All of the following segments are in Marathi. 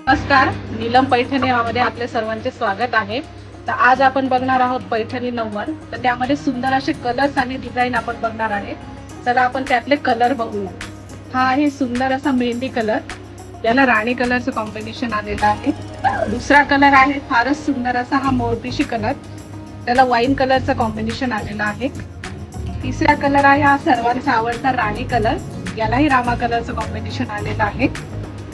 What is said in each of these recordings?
नमस्कार, नीलम पैठणी मध्ये आपले सर्वांचे स्वागत आहे। तर आज आपण बघणार आहोत पैठणी नऊवार। तर त्यामध्ये सुंदर असे कलर्स आणि डिझाइन आपण बघणार आहे। चला आपण त्यातले कलर बघूया। हा आहे सुंदर असा मेहंदी कलर, त्याला राणी कलरचं कॉम्बिनेशन आलेलं आहे। दुसरा कलर आहे फारच सुंदर असा हा मोरपिशी कलर, त्याला वाईन कलरचं कॉम्बिनेशन आलेलं आहे। तिसरा कलर आहे हा सर्वांचा आवडता राणी कलर, यालाही रामा कलरचं कॉम्बिनेशन आलेलं आहे।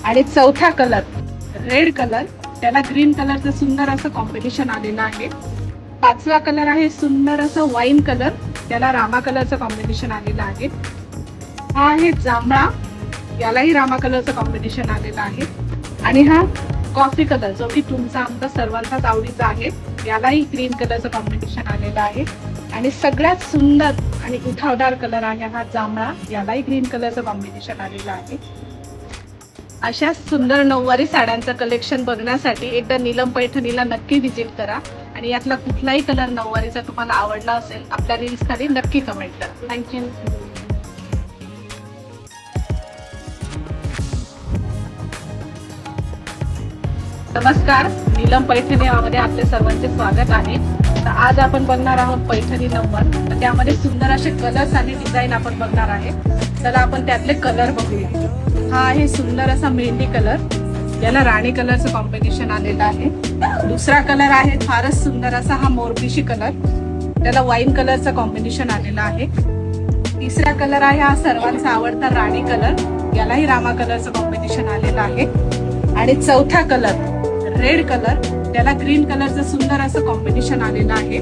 आणि चौथा कलर रेड कलर, त्याला ग्रीन कलरचं सुंदर असं कॉम्बिनेशन आलेलं आहे। पाचवा कलर आहे सुंदर असं वाईन कलर, त्याला रामा कलरचं कॉम्बिनेशन आलेलं आहे। हा आहे जांभळा, यालाही रामा कलरचं कॉम्बिनेशन आलेलं आहे। आणि हा कॉफी कलर, जो की तुमचा आमचा सर्वांचाच आवडीचा आहे, यालाही ग्रीन कलरचं कॉम्बिनेशन आलेलं आहे। आणि सगळ्यात सुंदर आणि उठावदार कलर आहे हा जांभळा, यालाही ग्रीन कलरचं कॉम्बिनेशन आलेलं आहे। अशा सुंदर नऊवारी साड्यांचं कलेक्शन बघण्यासाठी एकदा नीलम पैठणीला नक्की व्हिजिट करा। आणि यातला कुठलाही कलर नऊवारीचा तुम्हाला आवडला असेल, आपल्या रील्स खाली नक्की कमेंट करा। थँक्यू। नमस्कार, नीलम पैठणी मध्ये आपले सर्वांचे स्वागत आहे। तर आज आपण बघणार आहोत पैठणी नऊवार। तर त्यामध्ये सुंदर असे कलर्स आणि डिझाइन आपण बघणार आहे। चला आपण त्यातले कलर बघूया। हा आहे सुंदर असा मेहंदी कलर, याला राणी कलरचं कॉम्बिनेशन आलेलं आहे। दुसरा कलर आहे फारच सुंदर असा हा मोरपिशी कलर, त्याला वाईन कलरचं कॉम्बिनेशन आलेलं आहे। तिसरा कलर आहे हा सर्वांचा आवडता राणी कलर, यालाही रामा कलरचं कॉम्बिनेशन आलेलं आहे। आणि चौथा कलर रेड कलर, त्याला ग्रीन कलरचं सुंदर असं कॉम्बिनेशन आलेलं आहे।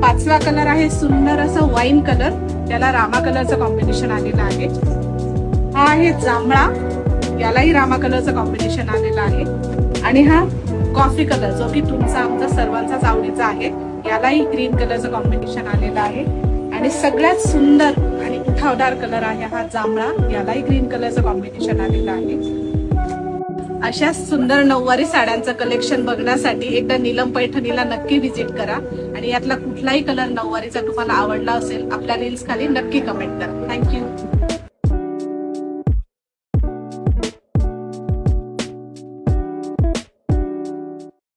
पाचवा कलर आहे सुंदर असं वाईन कलर, त्याला रामा कलरचं कॉम्बिनेशन आलेलं आहे। हा आहे जांभळा, यालाही रामा कलरचं कॉम्बिनेशन आलेलं आहे। आणि हा कॉफी कलर, जो की तुमचा आमचा सर्वांचाच आवडीचा आहे, यालाही ग्रीन कलरचं कॉम्बिनेशन आलेलं आहे। आणि सगळ्यात सुंदर आणि उठावदार कलर आहे हा जांभळा, यालाही ग्रीन कलरचं कॉम्बिनेशन आलेलं आहे। अशा सुंदर नऊवारी साड्यांचं कलेक्शन बघण्यासाठी एकदा नीलम पैठणीला नक्की व्हिजिट करा। आणि यातला कुठलाही कलर नऊवारीचा तुम्हाला आवडला असेल, आपल्या रील्स खाली नक्की कमेंट करा। थँक्यू।